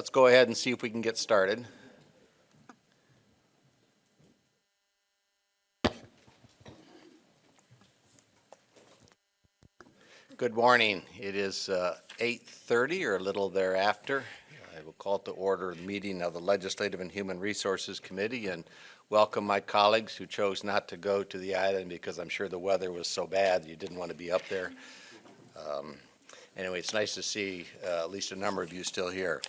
Let's go ahead and see if we can get started. Good morning. It is 8:30 or a little thereafter. I will call to order the meeting of the Legislative and Human Resources Committee and welcome my colleagues who chose not to go to the island because I'm sure the weather was so bad you didn't want to be up there. Anyway, it's nice to see at least a number of you still here.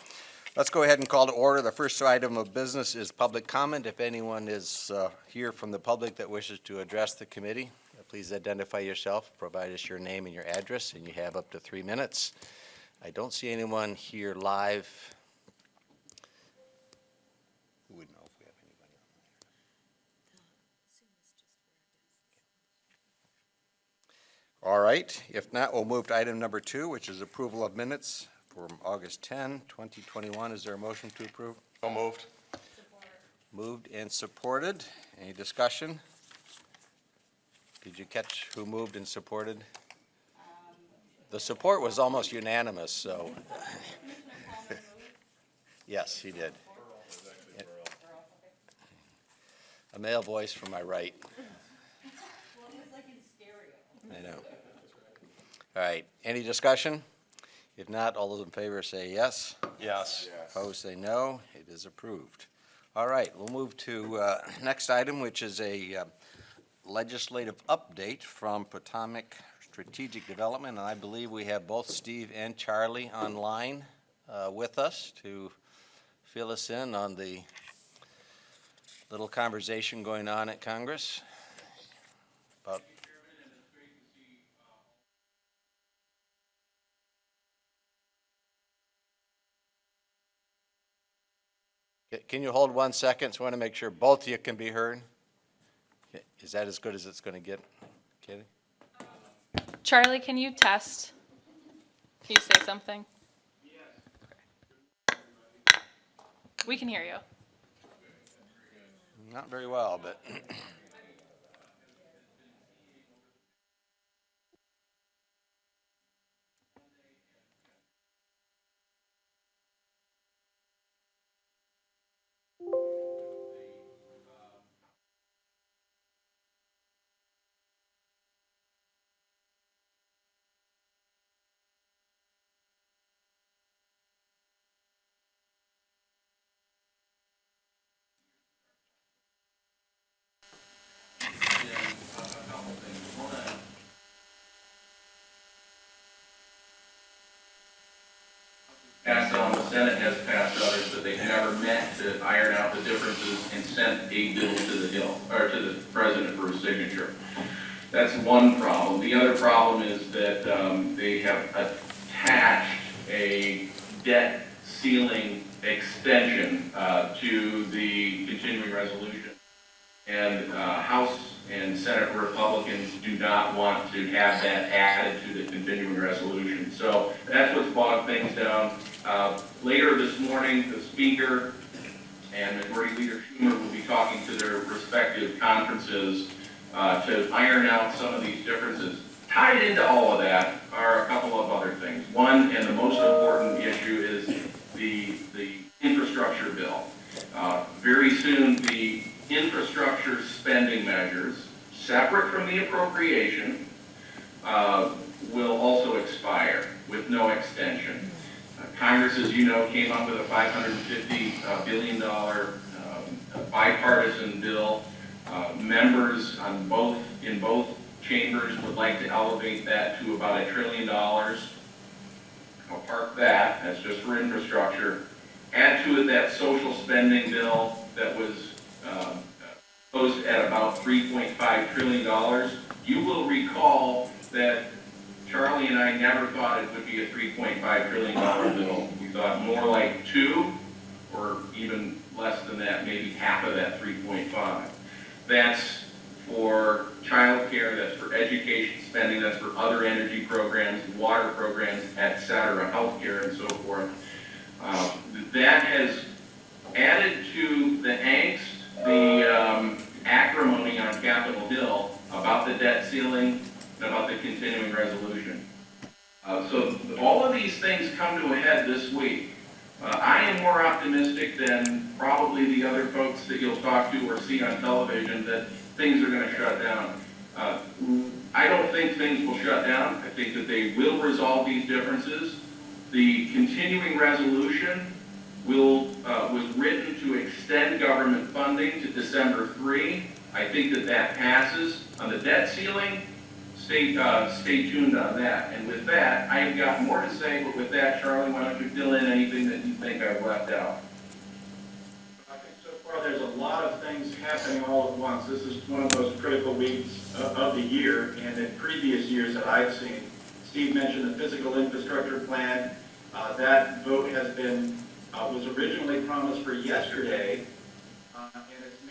Let's go ahead and call to order. The first item of business is public comment. If anyone is here from the public that wishes to address the committee, please identify yourself, provide us your name and your address, and you have up to 3 minutes. I don't see anyone here live. Who would know if we have anybody on there? All right. If not, we'll move to item number 2, which is approval of minutes from August 10, 2021. Is there a motion to approve? So moved. Support. Moved and supported. Any discussion? Did you catch who moved and supported? The support was almost unanimous, so. Yes, he did. A male voice from my right. Well, it was like in stereo. I know. All right, any discussion? If not, all those in favor say yes. Yes. Opposed say no. It is approved. All right, we'll move to next item, which is a legislative update from Potomac Strategic Development, and I believe we have both Steve and Charlie online with us to fill us in on the little conversation going on at Congress. About Can you hold 1 second? So I want to make sure both of you can be heard. Is that as good as it's going to get, Katie? Charlie, can you test? Can you say something? Yes. We can hear you. Not very well, but. Passed on, the Senate has passed others, but they've never met to iron out the differences and sent a bill to the Hill, or to the president for his signature. That's one problem. The other problem is that they have attached a debt ceiling extension to the continuing resolution. And House and Senate Republicans do not want to have that added to the continuing resolution. So that's what's bogged things down. Later this morning, the Speaker and Majority Leader Schumer will be talking to their respective conferences to iron out some of these differences. Tied into all of that are a couple of other things. One, and the most important issue, is the infrastructure bill. Very soon, the infrastructure spending measures, separate from the appropriation, will also expire with no extension. Congress, as you know, came up with a $550 billion bipartisan bill. Members in both chambers would like to elevate that to about $1 trillion. I'll park that. That's just for infrastructure. Add to it that social spending bill that was posed at about $3.5 trillion. You will recall that Charlie and I never thought it would be a $3.5 trillion bill. We thought more like 2, or even less than that, maybe half of that 3.5. That's for child care, that's for education spending, that's for other energy programs, water programs, et cetera, health care and so forth. That has added to the angst, the acrimony on Capitol Hill about the debt ceiling and about the continuing resolution. So all of these things come to a head this week. I am more optimistic than probably the other folks that you'll talk to or see on television that things are going to shut down. I don't think things will shut down. I think that they will resolve these differences. The continuing resolution was written to extend government funding to December 3. I think that that passes. On the debt ceiling, stay tuned on that. And with that, I've got more to say, but with that, Charlie, why don't you fill in anything that you think I've left out? I think so far there's a lot of things happening all at once. This is one of the most critical weeks of the year, and in previous years that I've seen. Steve mentioned the physical infrastructure plan. That vote has been, was originally promised for yesterday, and it's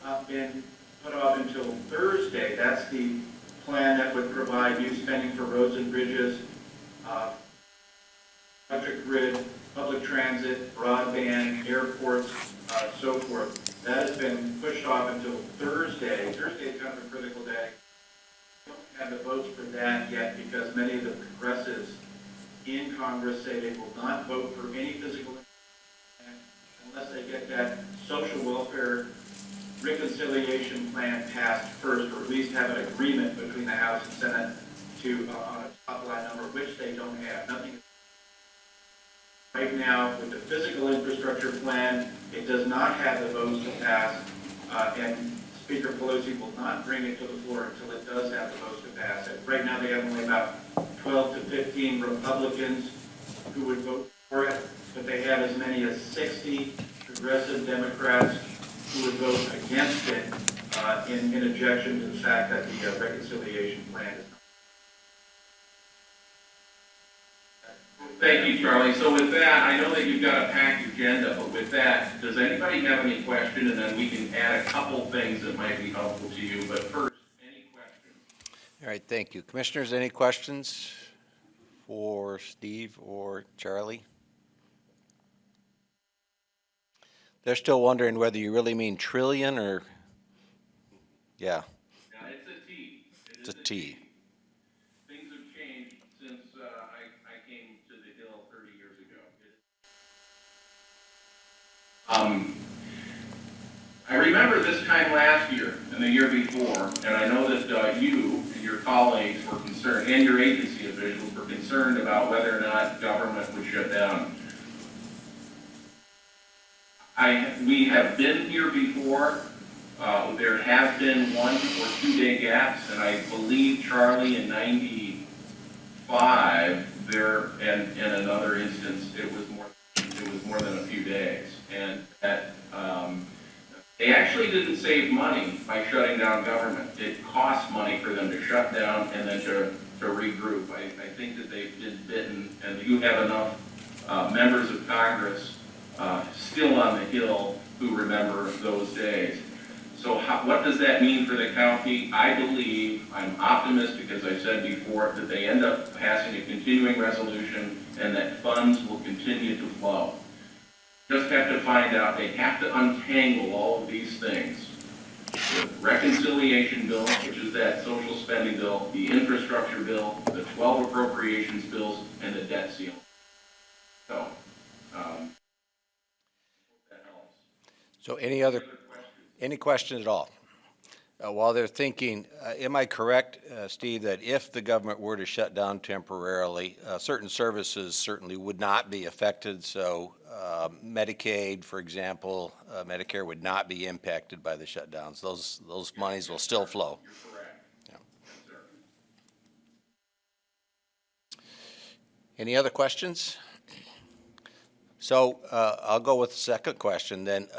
now been put off until Thursday. That's the plan that would provide new spending for roads and bridges, electric grid, public transit, broadband, airports, so forth. That has been pushed off until Thursday. Thursday is kind of a critical day. We don't have the votes for that yet because many of the progressives in Congress say they will not vote for any physical unless they get that social welfare reconciliation plan passed first, or at least have an agreement between the House and Senate to on a top line number, which they don't have. Nothing. Right now, with the physical infrastructure plan, it does not have the votes to pass, and Speaker Pelosi will not bring it to the floor until it does have the votes to pass it. Right now, they have only about 12 to 15 Republicans who would vote for it, but they have as many as 60 progressive Democrats who would vote against it in objection to the fact that the reconciliation plan is not. Thank you, Charlie. So with that, I know that you've got a packed agenda, but with that, does anybody have any question? And then we can add a couple things that might be helpful to you. But first, any questions? All right, thank you. Commissioners, any questions for Steve or Charlie? They're still wondering whether you really mean trillion or, yeah, Yeah, it's a T. it's a T. Things have changed since I came to the Hill 30 years ago. I remember this time last year and the year before, and I know that you and your colleagues were concerned, and your agency officials were concerned about whether or not government would shut down. We have been here before. There have been 1 or 2 day gaps, and I believe, Charlie, in '95, there, and in another instance, it was more than a few days. And that, they actually didn't save money by shutting down government. It cost money for them to shut down and then to regroup. I think that they've been bitten, and you have enough members of Congress still on the Hill who remember those days. So what does that mean for the county? I believe, I'm optimistic, as I said before, that they end up passing a continuing resolution and that funds will continue to flow. Just have to find out, they have to untangle all of these things. The reconciliation bill, which is that social spending bill, the infrastructure bill, the 12 appropriations bills, and the debt ceiling. So, that helps. So any questions at all? While they're thinking, am I correct, Steve, that if the government were to shut down temporarily, certain services certainly would not be affected? So Medicaid, for example, Medicare would not be impacted by the shutdowns. Those monies will still flow. You're correct. Yeah. Yes, sir. Any other questions? So I'll go with the second question then.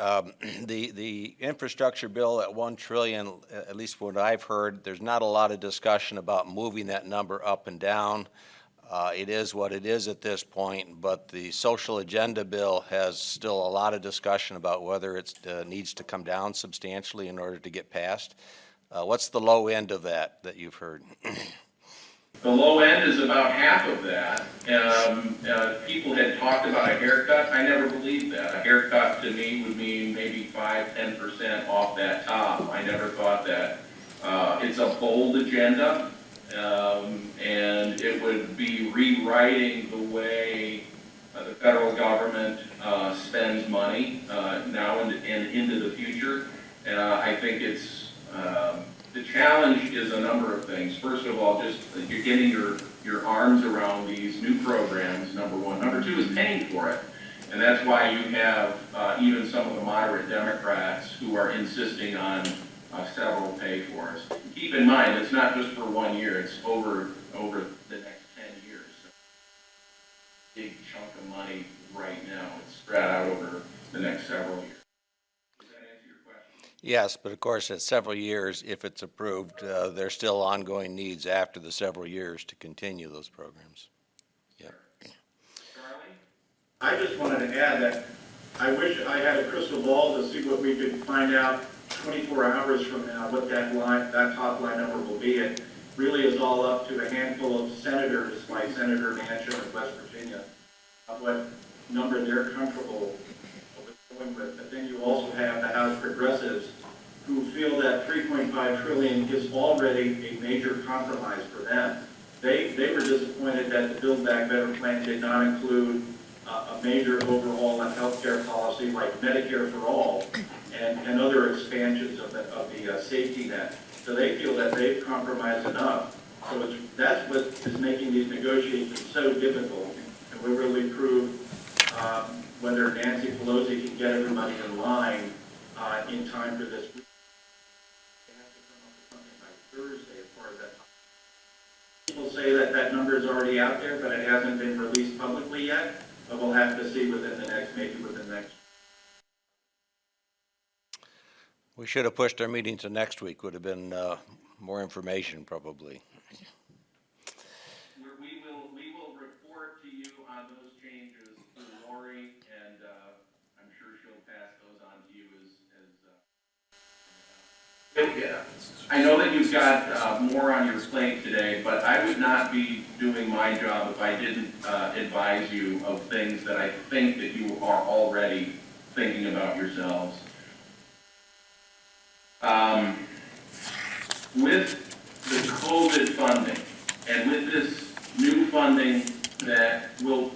The infrastructure bill at $1 trillion, at least what I've heard, there's not a lot of discussion about moving that number up and down. It is what it is at this point, but the social agenda bill has still a lot of discussion about whether it needs to come down substantially in order to get passed. What's the low end of that you've heard? The low end is about half of that. People had talked about a haircut. I never believed that. A haircut to me would mean maybe 5–10% off that top. I never thought that. It's a bold agenda, and it would be rewriting the way the federal government spends money now and into the future. I think it's, the challenge is a number of things. First of all, just you're getting your arms around these new programs, number one. Number two is paying for it. And that's why you have even some of the moderate Democrats who are insisting on several pay-fors. Keep in mind, it's not just for 1 year, it's over the next 10 years. So, big chunk of money right now. It's spread out over the next several years. Does that answer your question? Yes, but of course, at several years, if it's approved, there's still ongoing needs after the several years to continue those programs. Yep. Charlie? I just wanted to add that I wish I had a crystal ball to see what we could find out 24 hours from now, what that top line number will be. It really is all up to a handful of senators, like Senator Manchin of West Virginia, of what number they're comfortable with going with. But then you also have the House progressives who feel that 3.5 trillion is already a major compromise for them. They were disappointed that the Build Back Better plan did not include a major overhaul on healthcare policy like Medicare for All and other expansions of the safety net. So they feel that they've compromised enough. So that's what is making these negotiations so difficult. And we really prove whether Nancy Pelosi can get everybody in line in time for this week. They have to come up with something by Thursday as far as that. People say that that number is already out there, but it hasn't been released publicly yet. But we'll have to see within the next. We should have pushed our meeting to next week, would have been more information probably. We will report to you on those changes through Lori, and I'm sure she'll pass those on to you I know that you've got more on your plate today, but I would not be doing my job if I didn't advise you of things that I think that you are already thinking about yourselves. With the COVID funding and with this new funding that will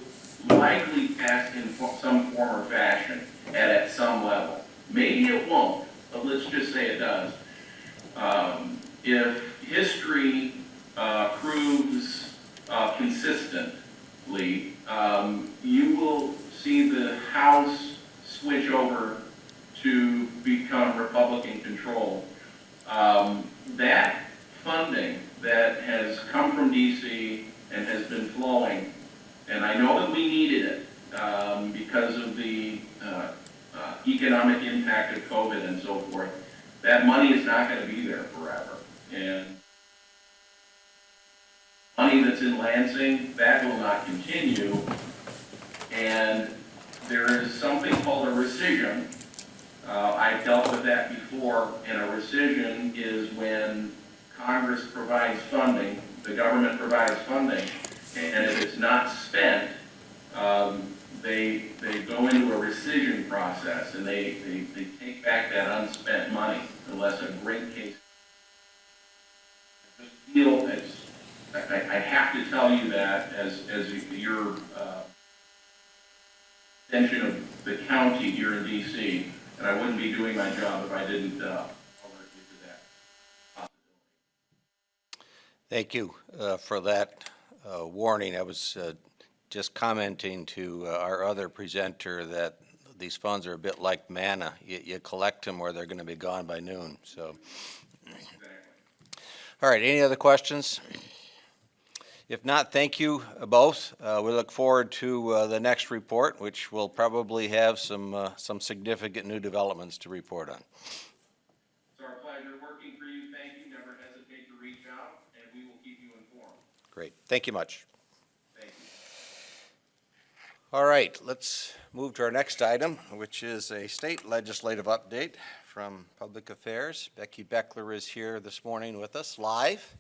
likely pass in some form or fashion at some level, maybe it won't, but let's just say it does. If history proves consistently, you will see the House switch over to become Republican control. That funding that has come from DC and has been flowing, and I know that we needed it because of the economic impact of COVID and so forth, that money is not going to be there forever. And money that's in Lansing, that will not continue. And there is something called a rescission. I've dealt with that before, and a rescission is when Congress provides funding, the government provides funding, and if it's not spent, they go into a rescission process, and they take back that unspent money unless a great case. I feel I have to tell you that as your extension of the county here in DC, and I wouldn't be doing my job if I didn't alert you to that possibility. Thank you for that warning. I was just commenting to our other presenter that these funds are a bit like manna. You collect them or they're going to be gone by noon. So, Exactly. all right, any other questions? If not, thank you both. We look forward to the next report, which will probably have some significant new developments to report on. It's our pleasure working for you. Thank you. Never hesitate to reach out, and we will keep you informed. Great. Thank you much. Thank you. All right, let's move to our next item, which is a state legislative update from Public Affairs. Becky Beckler is here this morning with us live.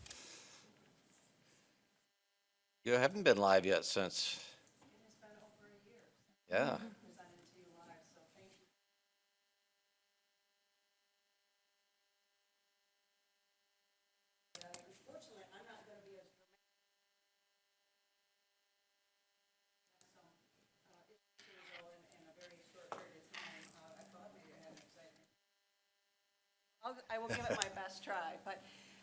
You haven't been live yet since. It's been over a year. Yeah. Presented to you live, so thank you. Unfortunately, I'm not going to be as dramatic. So, I will give it my best try, but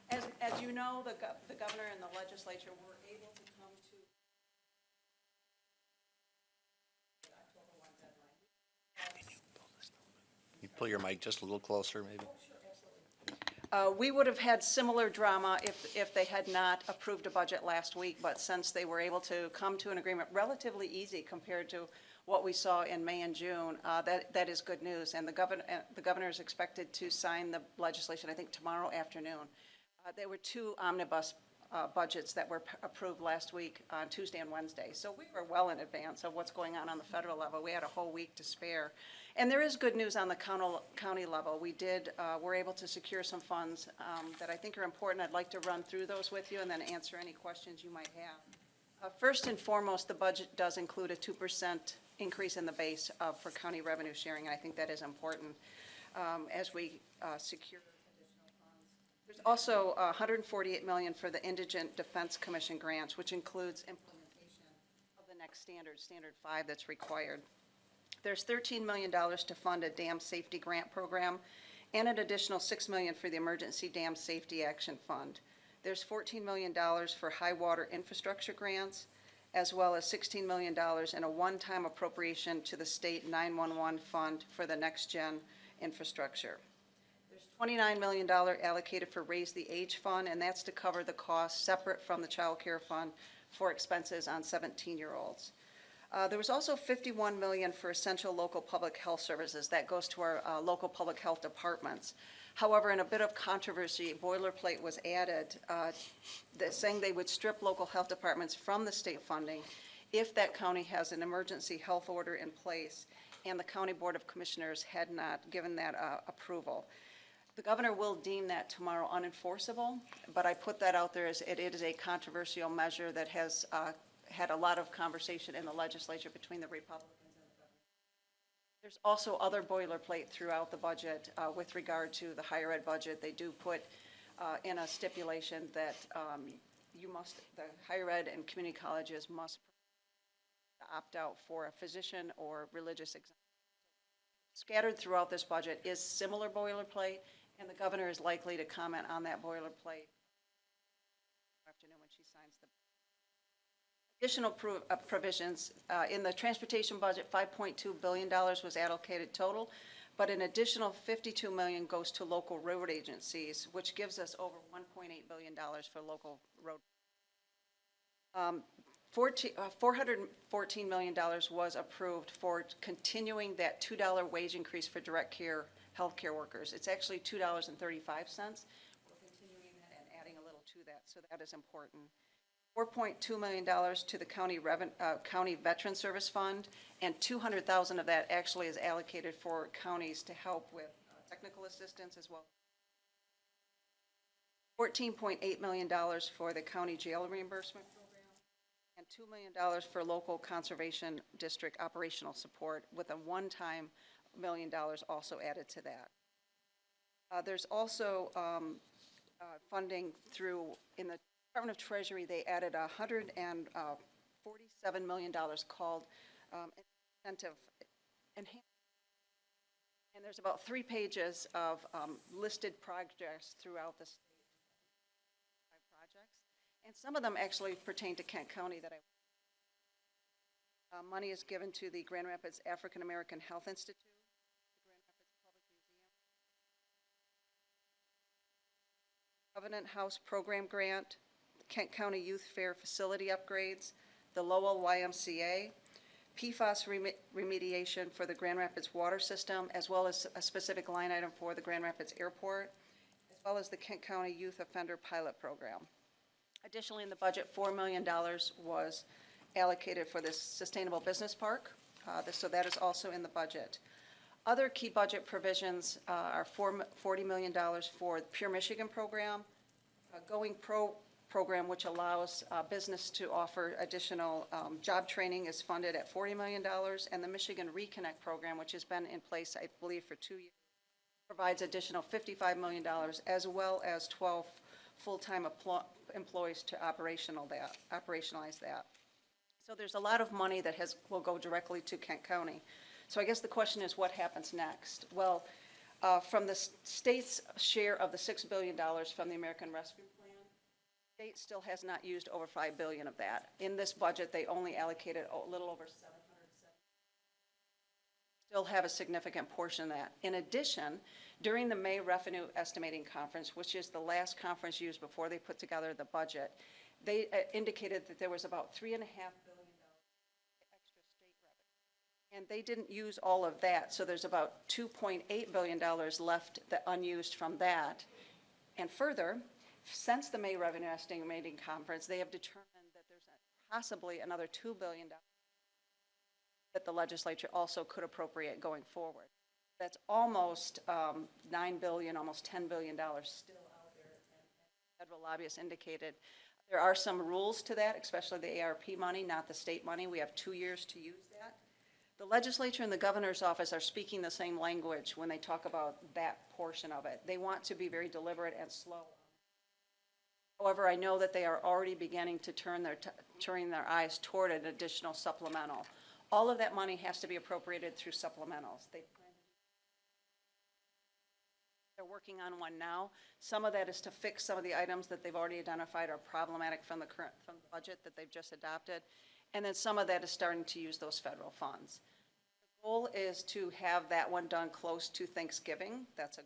as you know, the governor and the legislature were able to come to the October 1 deadline. You pull your mic just a little closer, maybe? We would have had similar drama if they had not approved a budget last week, but since they were able to come to an agreement relatively easy compared to what we saw in May and June, that is good news. And the governor is expected to sign the legislation, I think, tomorrow afternoon. There were two omnibus budgets that were approved last week on Tuesday and Wednesday. So we were well in advance of what's going on the federal level. We had a whole week to spare. And there is good news on the county level. We're able to secure some funds that I think are important. I'd like to run through those with you and then answer any questions you might have. First and foremost, the budget does include a 2% increase in the base for county revenue sharing, and I think that is important as we secure additional funds. There's also $148 million for the Indigent Defense Commission grants, which includes implementation of the next Standard 5 that's required. There's $13 million to fund a dam safety grant program and an additional $6 million for the Emergency Dam Safety Action Fund. There's $14 million for high water infrastructure grants, as well as $16 million in a one-time appropriation to the state 911 fund for the next gen infrastructure. There's $29 million allocated for Raise the Age Fund, and that's to cover the costs separate from the child care fund for expenses on 17-year-olds. There was also $51 million for essential local public health services. That goes to our local public health departments. However, in a bit of controversy, boilerplate was added saying they would strip local health departments from the state funding if that county has an emergency health order in place and the County Board of Commissioners had not given that approval. The governor will deem that tomorrow unenforceable, but I put that out there as it is a controversial measure that has had a lot of conversation in the legislature between the Republicans and the governor. There's also other boilerplate throughout the budget with regard to the higher ed budget. They do put in a stipulation that the higher ed and community colleges must opt out for a physician or religious exemption. Scattered throughout this budget is similar boilerplate, and the governor is likely to comment on that boilerplate afternoon when she signs the additional provisions. In the transportation budget, $5.2 billion was allocated total, but an additional $52 million goes to local road agencies, which gives us over $1.8 billion for local road. $414 million was approved for continuing that $2 wage increase for direct care healthcare workers. It's actually $2.35. We're continuing that and adding a little to that, so that is important. $4.2 million to the County Veteran Service Fund, and $200,000 of that actually is allocated for counties to help with technical assistance as well. $14.8 million for the county jail reimbursement program, and $2 million for local conservation district operational support, with a one-time $1 million also added to that. There's also funding in the Department of Treasury. They added $147 million called incentive enhancement. And there's about 3 pages of listed projects throughout the state. Projects. And some of them actually pertain to Kent County that money is given to the Grand Rapids African American Health Institute, the Grand Rapids Public Museum, Covenant House Program Grant, Kent County Youth Fair facility upgrades, the Lowell YMCA, PFAS remediation for the Grand Rapids water system, as well as a specific line item for the Grand Rapids Airport, as well as the Kent County Youth Offender Pilot Program. Additionally, in the budget, $4 million was allocated for this Sustainable Business Park, so that is also in the budget. Other key budget provisions are $40 million for the Pure Michigan program, Going Pro program, which allows business to offer additional job training, is funded at $40 million, and the Michigan Reconnect program, which has been in place, I believe, for 2 years, provides additional $55 million, as well as 12 full-time employees to operationalize that. So there's a lot of money that will go directly to Kent County. So I guess the question is, what happens next? Well, From the state's share of the $6 billion from the American Rescue Plan, the state still has not used over $5 billion of that. In this budget, they only allocated a little over $770. Still have a significant portion of that. In addition, during the May Revenue Estimating Conference, which is the last conference used before they put together the budget, they indicated that there was about $3.5 billion extra state revenue. And they didn't use all of that, so there's about $2.8 billion left unused from that. And further, since the May Revenue Estimating Conference, they have determined that there's possibly another $2 billion that the legislature also could appropriate going forward. That's almost $9 billion, almost $10 billion still out there. And federal lobbyists indicated there are some rules to that, especially the ARP money, not the state money. We have 2 years to use that. The legislature and the governor's office are speaking the same language when they talk about that portion of it. They want to be very deliberate and slow. However, I know that they are already beginning to turn their eyes toward an additional supplemental. All of that money has to be appropriated through supplementals. They're working on one now. Some of that is to fix some of the items that they've already identified are problematic from the budget that they've just adopted. And then some of that is starting to use those federal funds. The goal is to have that one done close to Thanksgiving. That's a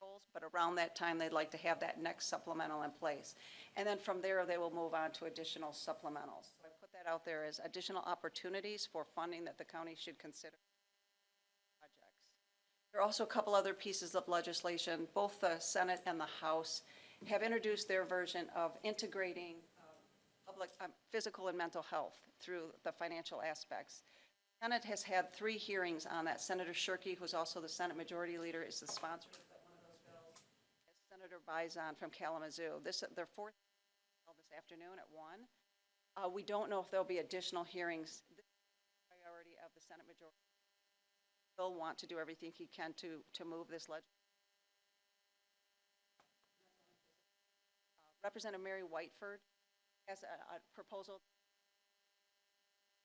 goal. But around that time, they'd like to have that next supplemental in place. And then from there, they will move on to additional supplementals. So I put that out there as additional opportunities for funding that the county should consider. There are also a couple other pieces of legislation. Both the Senate and the House have introduced their version of integrating public, physical and mental health through the financial aspects. The Senate has had 3 hearings on that. Senator Shirkey, who's also the Senate Majority Leader, is the sponsor of one of those bills. Senator Bison from Kalamazoo. Their 4th this afternoon at 1. We don't know if there'll be additional hearings. This is the priority of the Senate Majority. Will want to do everything he can to move this legislation. Representative Mary Whiteford has a proposal.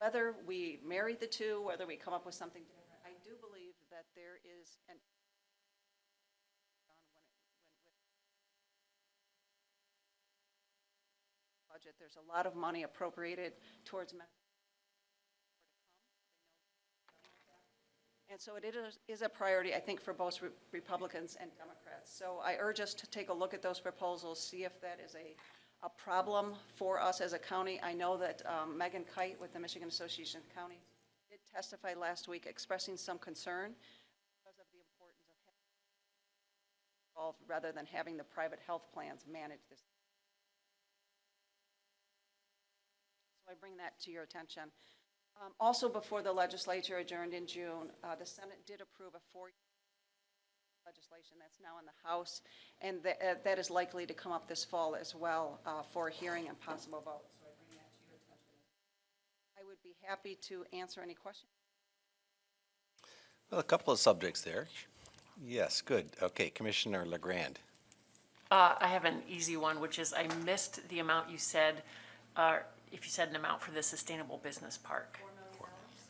Whether we marry the two, whether we come up with something different, I do believe that there is an budget. There's a lot of money appropriated towards mental. And so it is a priority, I think, for both Republicans and Democrats. So I urge us to take a look at those proposals, see if that is a problem for us as a county. I know that Megan Kite with the Michigan Association of Counties did testify last week expressing some concern because of the importance of having involved rather than having the private health plans manage this. So I bring that to your attention. Also, before the legislature adjourned in June, the Senate did approve a 4-year legislation that's now in the House, and that is likely to come up this fall as well for a hearing and possible vote. So I bring that to your attention. I would be happy to answer any questions. Well, a couple of subjects there. Yes, good. Okay, Commissioner LeGrand. I have an easy one, which is I missed the amount you said, if you said an amount for the Sustainable Business Park.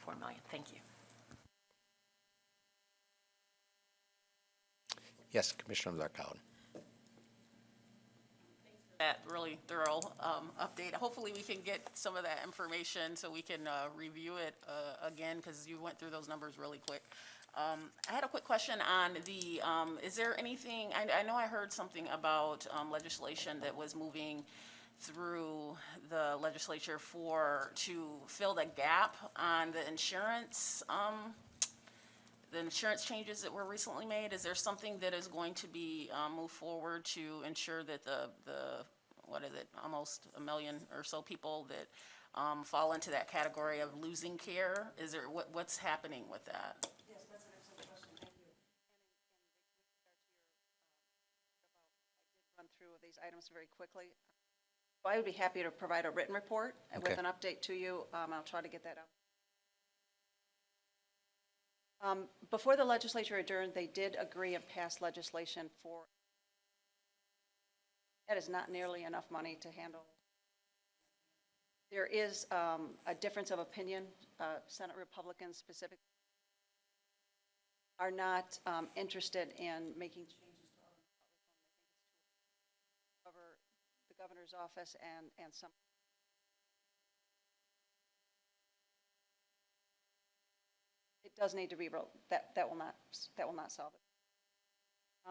$4 million, thank you. Yes, Commissioner Larkow. That really thorough update. Hopefully we can get some of that information so we can review it again, because you went through those numbers really quick. I had a quick question on the, is there anything, I know I heard something about legislation that was moving through the legislature to fill the gap on the insurance changes that were recently made. Is there something that is going to be moved forward to ensure that the what is it, almost 1 million or so people that fall into that category of losing care? Is there, what's happening with that? Yes, that's an excellent question. Thank you. And I did run through these items very quickly. I would be happy to provide a written report with an update to you. I'll try to get that out. Before the legislature adjourned, they did agree and pass legislation for, that is not nearly enough money to handle. There is a difference of opinion, Senate Republicans specifically, are not interested in making changes to our cover the governor's office and some. It does need to be wrote. That will not solve it.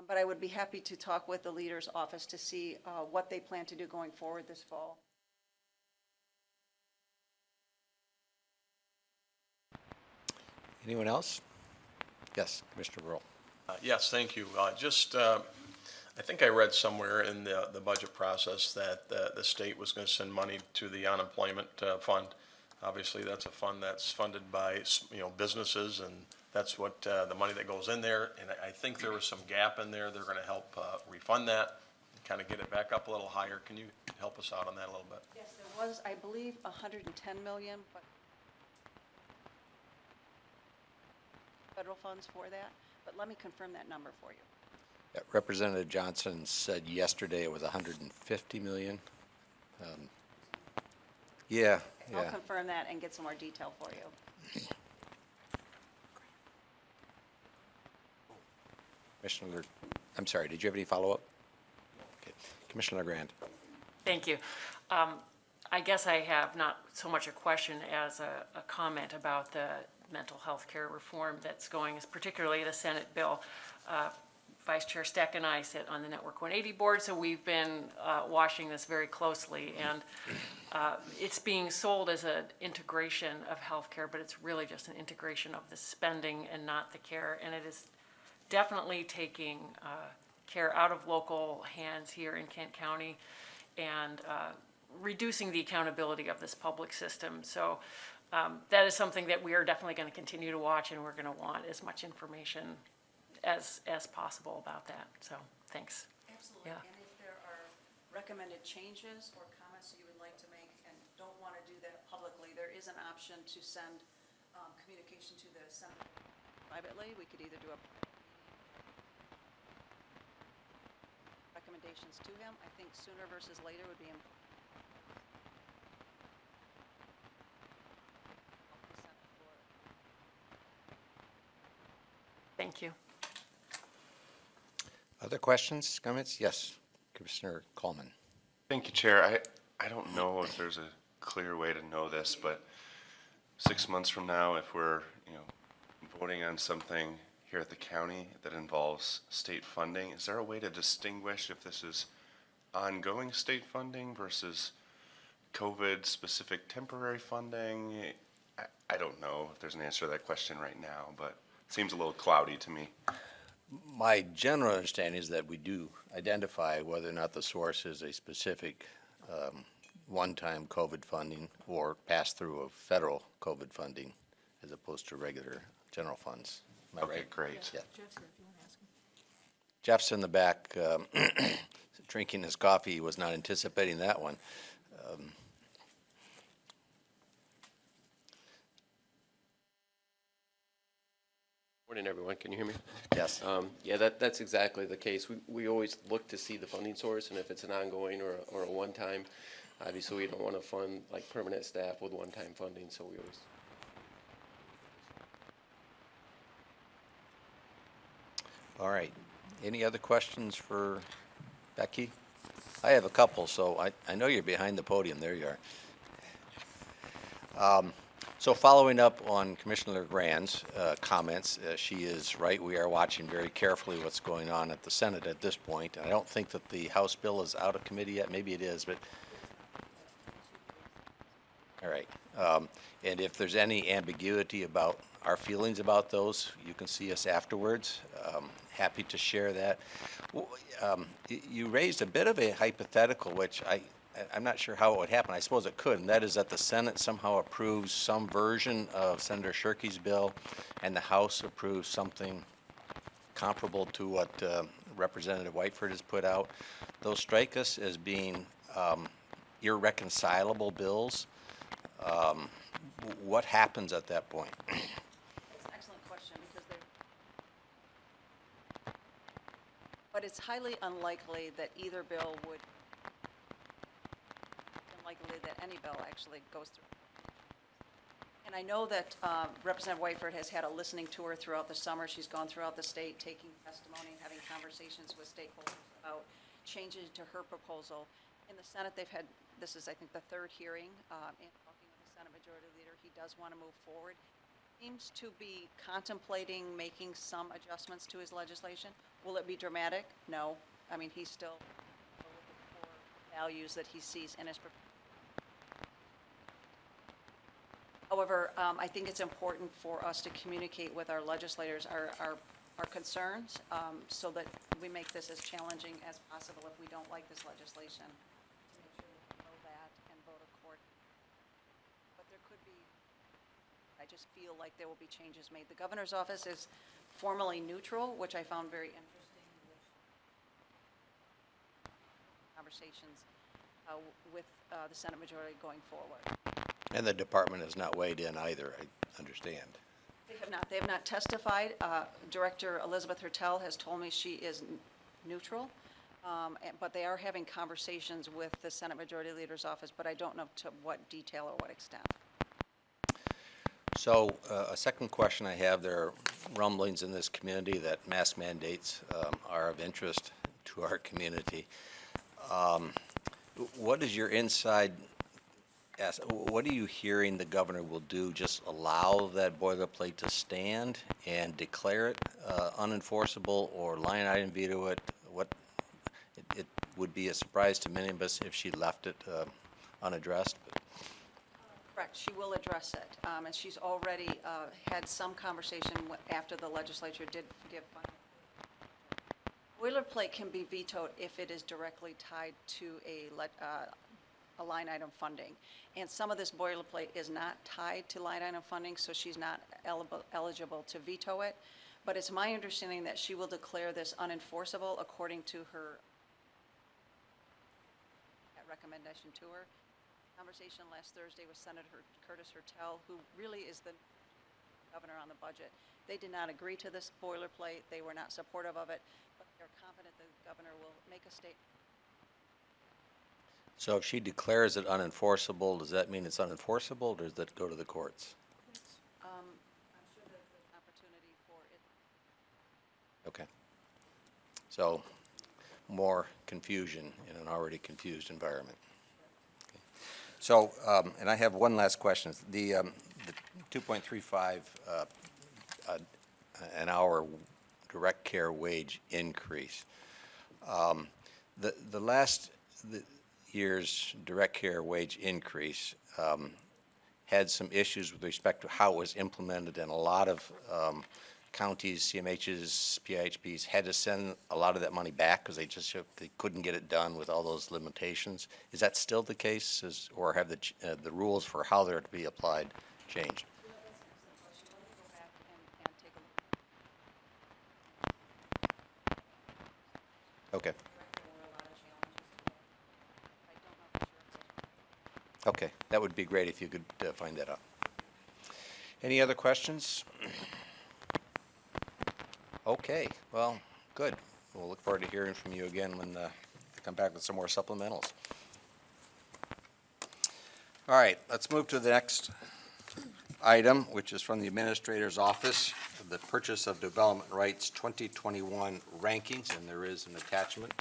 But I would be happy to talk with the leader's office to see what they plan to do going forward this fall. Anyone else? Yes, Commissioner Burrow. Yes, thank you. I think I read somewhere in the budget process that the state was going to send money to the unemployment fund. Obviously, that's a fund that's funded by, businesses, and that's what, the money that goes in there. And I think there was some gap in there. They're going to help refund that, kind of get it back up a little higher. Can you help us out on that a little bit? Yes, there was, I believe, 110 million, but federal funds for that. But let me confirm that number for you. Yeah, Representative Johnson said yesterday it was 150 million. Yeah, I'll yeah. confirm that and get some more detail for you. Commissioner, I'm sorry, did you have any follow-up? Okay. Commissioner LeGrand. Thank you. I guess I have not so much a question as a comment about the mental health care reform that's going, particularly the Senate bill. Vice Chair Steck and I sit on the Network 180 board, so we've been watching this very closely. And it's being sold as an integration of healthcare, but it's really just an integration of the spending and not the care. And it is definitely taking care out of local hands here in Kent County and reducing the accountability of this public system. So that is something that we are definitely going to continue to watch, and we're going to want as much information as possible about that. So thanks. Absolutely. Yeah. And if there are recommended changes or comments you would like to make and don't want to do that publicly, there is an option to send communication to the Senate privately. We could either do a recommendations to him. I think sooner versus later would be important. Thank you. Other questions, comments? Yes, Commissioner Coleman. Thank you, Chair. I don't know if there's a clear way to know this, but 6 months from now, if we're, voting on something here at the county that involves state funding, is there a way to distinguish if this is ongoing state funding versus COVID-specific temporary funding? I don't know if there's an answer to that question right now, but it seems a little cloudy to me. My general understanding is that we do identify whether or not the source is a specific one-time COVID funding or pass-through of federal COVID funding as opposed to regular general funds. Am I Okay, right? great. Yeah. Jeff's in the back drinking his coffee. He was not anticipating that one. Morning, everyone. Can you hear me? Yes. Yeah, that's exactly the case. We always look to see the funding source, and if it's an ongoing or a one-time, obviously we don't want to fund like permanent staff with one-time funding, so we always. All right. Any other questions for Becky? I have a couple, so I know you're behind the podium. There you are. So following up on Commissioner LeGrand's comments, she is right. We are watching very carefully what's going on at the Senate at this point. And I don't think that the House bill is out of committee yet. Maybe it is, but all right. And if there's any ambiguity about our feelings about those, you can see us afterwards. Happy to share that. You raised a bit of a hypothetical, which I'm not sure how it would happen. I suppose it could, and that is that the Senate somehow approves some version of Senator Shirkey's bill, and the House approves something comparable to what Representative Whiteford has put out. Those strike us as being irreconcilable bills. What happens at that point? That's an excellent question because but it's highly unlikely that either bill would, unlikely that any bill actually goes through. And I know that Representative Whiteford has had a listening tour throughout the summer. She's gone throughout the state, taking testimony, and having conversations with stakeholders about changes to her proposal. In the Senate, they've had, this is, I think, the third hearing, and talking with the Senate Majority Leader, he does want to move forward. Seems to be contemplating making some adjustments to his legislation. Will it be dramatic? No. I mean, he's still with the core values that he sees in his proposal. However, I think it's important for us to communicate with our legislators our concerns, so that we make this as challenging as possible if we don't like this legislation. To make sure that we know that and vote accordingly. But there could be, I just feel like there will be changes made. The governor's office is formally neutral, which I found very interesting, which conversations with the Senate majority going forward. And the department has not weighed in either, I understand. They have not testified. Director Elizabeth Hertel has told me she is neutral, but they are having conversations with the Senate Majority Leader's office, but I don't know to what detail or what extent. So a second question I have, there are rumblings in this community that mask mandates are of interest to our community. What is your inside? What are you hearing the governor will do? Just allow that boilerplate to stand and declare it unenforceable, or line item veto it? It would be a surprise to many of us if she left it unaddressed. But. Correct, she will address it, and she's already had some conversation after the legislature did give funding. Boilerplate can be vetoed if it is directly tied to a line item funding. And some of this boilerplate is not tied to line item funding, so she's not eligible to veto it. But it's my understanding that she will declare this unenforceable according to her recommendation to her. Conversation last Thursday with Senator Curtis Hertel, who really is the governor on the budget. They did not agree to this boilerplate. They were not supportive of it, but they're confident the governor will make a statement. So if she declares it unenforceable, does that mean it's unenforceable, or does that go to the courts? I'm sure there's an opportunity for it. Okay. So more confusion in an already confused environment. Okay. So, and I have one last question. The 2.35 an hour direct care wage increase. The last year's direct care wage increase had some issues with respect to how it was implemented, and a lot of counties, CMHs, PIHPs had to send a lot of that money back because they couldn't get it done with all those limitations. Is that still the case, or have the rules for how they're to be applied changed? Okay. Okay, that would be great if you could find that out. Any other questions? Okay, well, good. We'll look forward to hearing from you again when you come back with some more supplementals. All right, let's move to the next item, which is from the Administrator's Office, the Purchase of Development Rights 2021 rankings, and there is an attachment.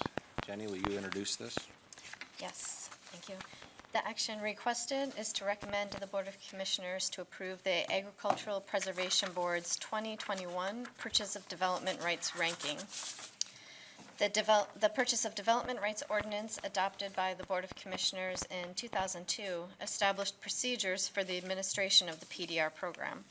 Jenny, will you introduce this? Yes, thank you. The action requested is to recommend to the Board of Commissioners to approve the Agricultural Preservation Board's 2021 Purchase of Development Rights ranking. The Purchase of Development Rights Ordinance adopted by the Board of Commissioners in 2002 established procedures for the administration of the PDR program.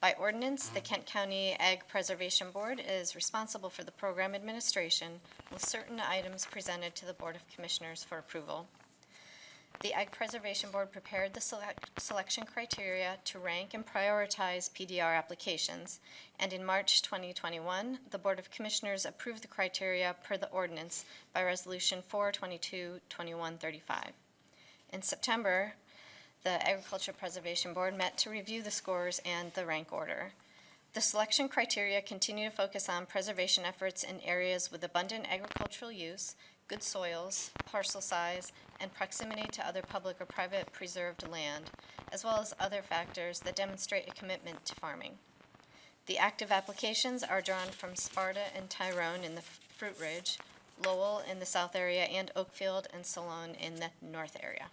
By ordinance, the Kent County Ag Preservation Board is responsible for the program administration, with certain items presented to the Board of Commissioners for approval. The Ag Preservation Board prepared the selection criteria to rank and prioritize PDR applications, and in March 2021, the Board of Commissioners approved the criteria per the ordinance by Resolution 422-2135. In September, the Agriculture Preservation Board met to review the scores and the rank order. The selection criteria continue to focus on preservation efforts in areas with abundant agricultural use, good soils, parcel size, and proximity to other public or private preserved land, as well as other factors that demonstrate a commitment to farming. The active applications are drawn from Sparta and Tyrone in the Fruit Ridge, Lowell in the south area, and Oakfield and Salone in the north area.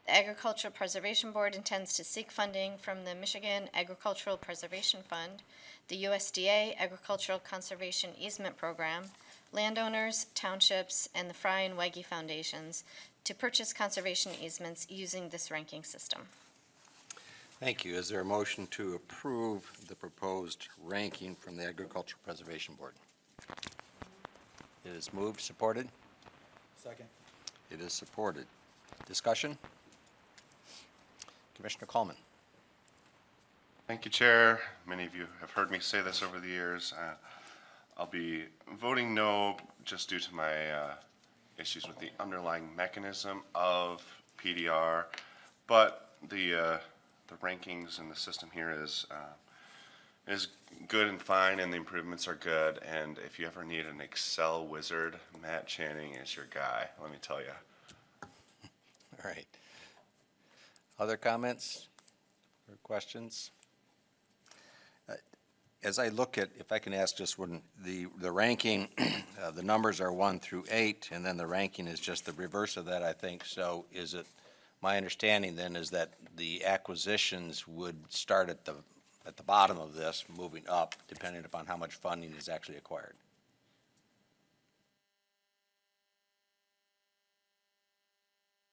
The Agricultural Preservation Board intends to seek funding from the Michigan Agricultural Preservation Fund, the USDA Agricultural Conservation Easement Program, landowners, townships, and the Fry and Wegge Foundations to purchase conservation easements using this ranking system. Thank you. Is there a motion to approve the proposed ranking from the Agricultural Preservation Board? It is moved, supported? Second. It is supported. Discussion? Commissioner Coleman. Thank you, Chair. Many of you have heard me say this over the years. I'll be voting no just due to my issues with the underlying mechanism of PDR, but the rankings and the system here is good and fine, and the improvements are good. And if you ever need an Excel wizard, Matt Channing is your guy, let me tell you. All right. Other comments or questions? As I look at, if I can ask just when the ranking, the numbers are 1 through 8, and then the ranking is just the reverse of that, I think. So is it, my understanding then is that the acquisitions would start at the bottom of this, moving up, depending upon how much funding is actually acquired.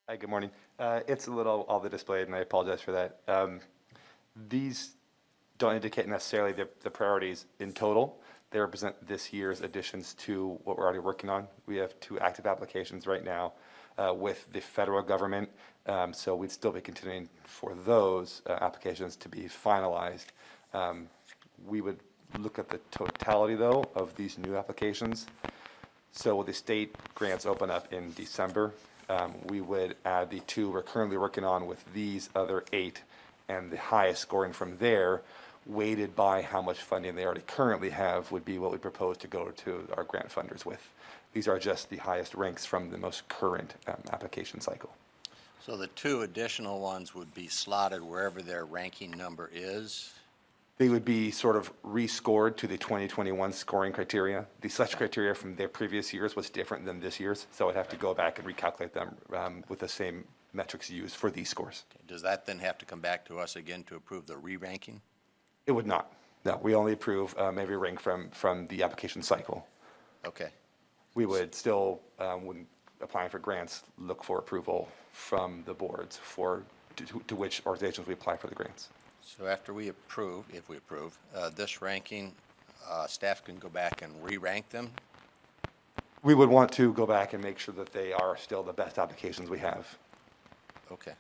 Hi, good morning. It's a little all the displayed, and I apologize for that. These don't indicate necessarily the priorities in total. They represent this year's additions to what we're already working on. We have 2 active applications right now with the federal government, so we'd still be continuing for those applications to be finalized. We would look at the totality, though, of these new applications. So with the state grants open up in December, we would add the 2 we're currently working on with these other 8, and the highest scoring from there, weighted by how much funding they already currently have, would be what we propose to go to our grant funders with. These are just the highest ranks from the most current application cycle. So the 2 additional ones would be slotted wherever their ranking number is? They would be sort of rescored to the 2021 scoring criteria. The such criteria from their previous years was different than this year's, so I'd have to go back and recalculate them with the same metrics used for these scores. Does that then have to come back to us again to approve the re-ranking? It would not. No, we only approve every rank from the application cycle. Okay. We would still, when applying for grants, look for approval from the boards to which organizations we apply for the grants. So after we approve, if we approve, this ranking, staff can go back and re-rank them? We would want to go back and make sure that they are still the best applications we have. Okay.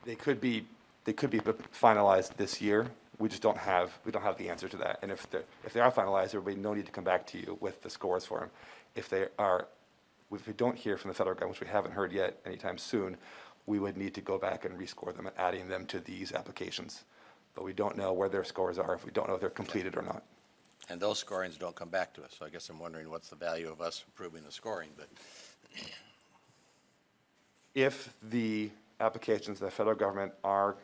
They could be finalized this year. We just don't have the answer to that. And if they are finalized, there will be no need to come back to you with the scores for them. If we don't hear from the federal government, which we haven't heard yet anytime soon, we would need to go back and rescore them and adding them to these applications. But we don't know where their scores are, if we don't know if they're completed or not. And those scorings don't come back to us, so I guess I'm wondering what's the value of us approving the scoring, but. If the applications of the federal government are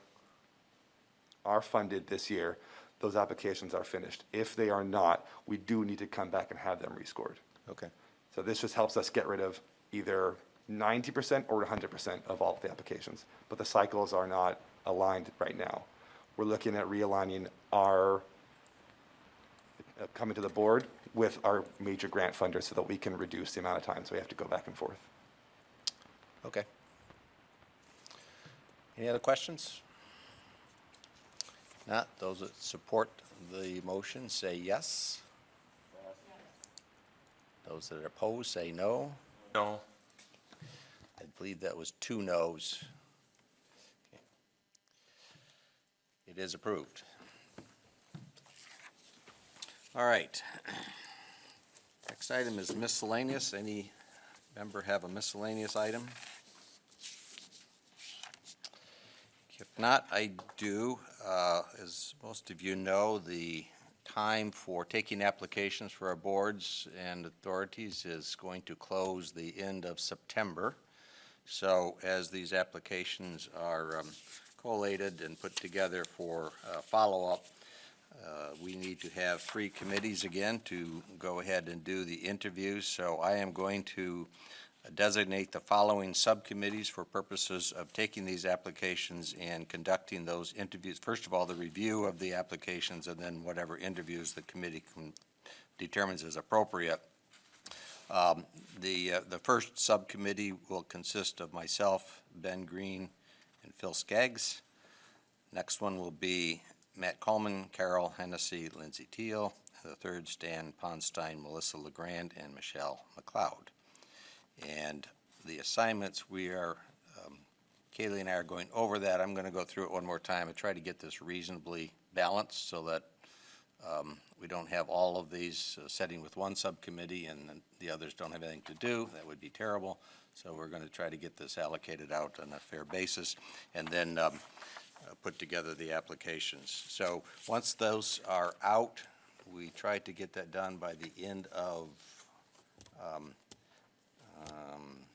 funded this year, those applications are finished. If they are not, we do need to come back and have them rescored. Okay. So this just helps us get rid of either 90% or 100% of all of the applications. But the cycles are not aligned right now. We're looking at realigning our coming to the board with our major grant funders so that we can reduce the amount of times we have to go back and forth. Okay. Any other questions? Not, those that support the motion say yes. Those that are opposed say no. No. I believe that was 2 noes. Okay. It is approved. All right. Next item is miscellaneous. Any member have a miscellaneous item? If not, I do. As most of you know, the time for taking applications for our boards and authorities is going to close the end of September. So as these applications are collated and put together for follow-up, we need to have 3 committees again to go ahead and do the interviews. So I am going to designate the following subcommittees for purposes of taking these applications and conducting those interviews. First of all, the review of the applications, and then whatever interviews the committee determines as appropriate. The first subcommittee will consist of myself, Ben Green, and Phil Skaggs. Next one will be Matt Coleman, Carol Hennessy, Lindsay Teal. The third, Stan Ponstein, Melissa LeGrand, and Michelle McLeod. And the assignments, we are, Kaylee and I are going over that. I'm going to go through it one more time and try to get this reasonably balanced so that we don't have all of these sitting with one subcommittee and then the others don't have anything to do. That would be terrible. So we're going to try to get this allocated out on a fair basis and then put together the applications. So once those are out, we tried to get that done by the end of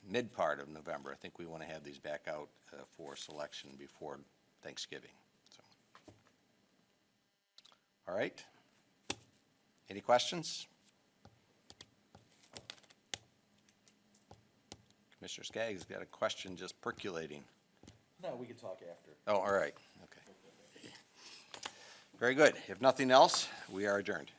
mid part of November. I think we want to have these back out for selection before Thanksgiving. So. All right. Any questions? Commissioner Skaggs got a question just percolating. No, we can talk after. Oh, all right. Okay. Very good. If nothing else, we are adjourned.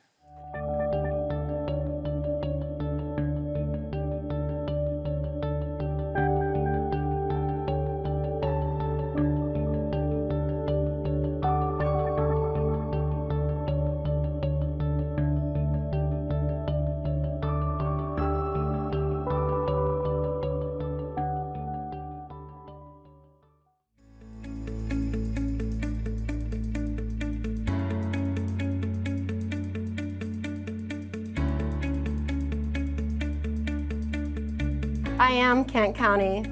I am Kent County.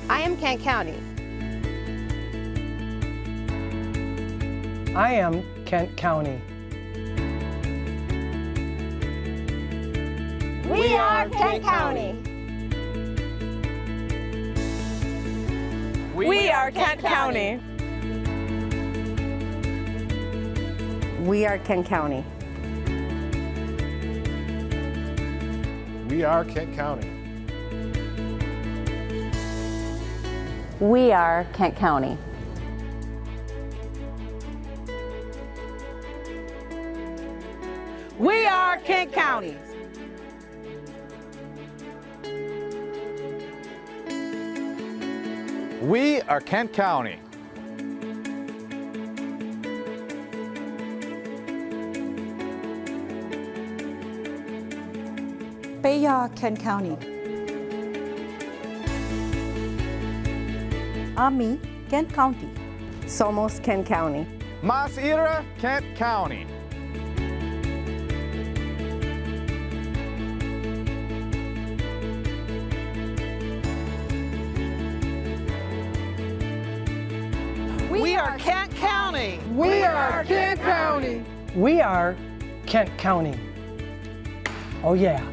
I am Kent County. I am Kent County. We are Kent County. We are Kent County. We are Kent County. We are Kent County. We are Kent County. We are Kent County. We are Kent County. Bayard, Kent County. Ami, Kent County. Somos, Kent County. Mas Ira, Kent County. We are Kent County. We are Kent County. We are Kent County. Oh, yeah.